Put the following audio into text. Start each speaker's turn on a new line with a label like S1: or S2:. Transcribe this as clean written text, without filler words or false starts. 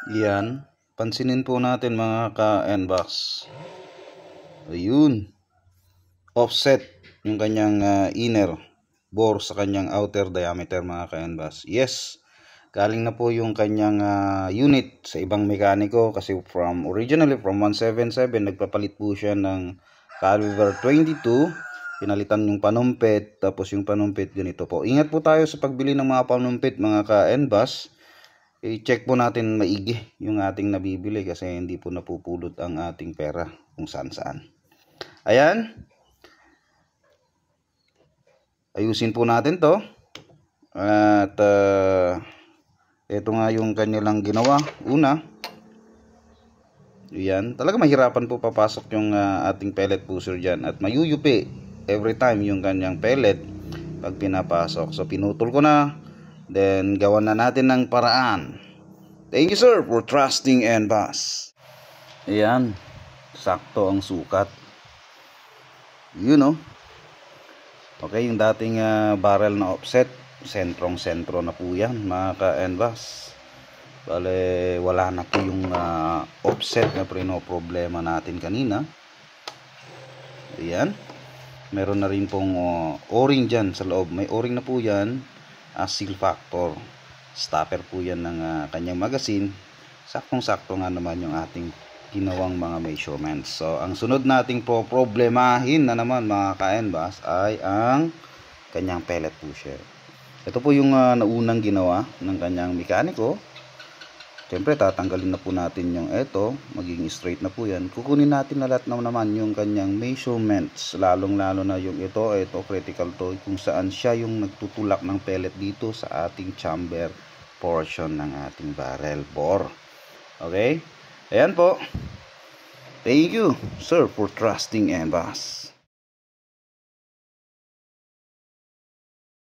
S1: Yan. Pansinin po natin mga ka-NBox. Ayun. Offset yung kanyang inner bore sa kanyang outer diameter mga ka-NBox. Yes. Galing na po yung kanyang unit sa ibang mekaniko kasi originally from 177 nagpapalit po siya ng caliber 22. Pinalitan yung panumpit, tapos yung panumpit ganito po. Ingat po tayo sa pagbili ng mga panumpit mga ka-NBox. I-check po natin maigi yung ating nabibili kasi hindi po napupulot ang ating pera kung saan. Ayan. Ayusin po natin to. At ito nga yung kanilang ginawa. Una. Ayan. Talaga mahirapan po papasok yung ating pellet pusher dyan. At mayuyupi every time yung kanyang pellet pag pinapasok. So pinutol ko na. Then gawan na natin ng paraan. Thank you sir for trusting NBox. Ayan. Sakto ang sukat. You know. Okay, yung dating barrel na offset, sentrong-sentro na po yan mga ka-NBox. Bale, wala na po yung offset na problema natin kanina. Ayan. Meron na rin pong o-ring dyan sa loob. May o-ring na po yan. Seal factor. Stopper po yan ng kanyang magazine. Saktong-sakto nga naman yung ating ginawang mga measurements. So, ang sunod nating problemahin na naman mga ka-NBox ay ang kanyang pellet pusher. Ito po yung naunang ginawa ng kanyang mekaniko. Siyempre, tatanggalin na po natin yung ito. Magiging straight na po yan. Kukunin natin na lahat naman yung kanyang measurements. Lalong-lalo na yung ito critical to. Kung saan siya yung nagtutulak ng pellet dito sa ating chamber portion ng ating barrel bore. Okay? Ayan po. Thank you, sir, for trusting NBox.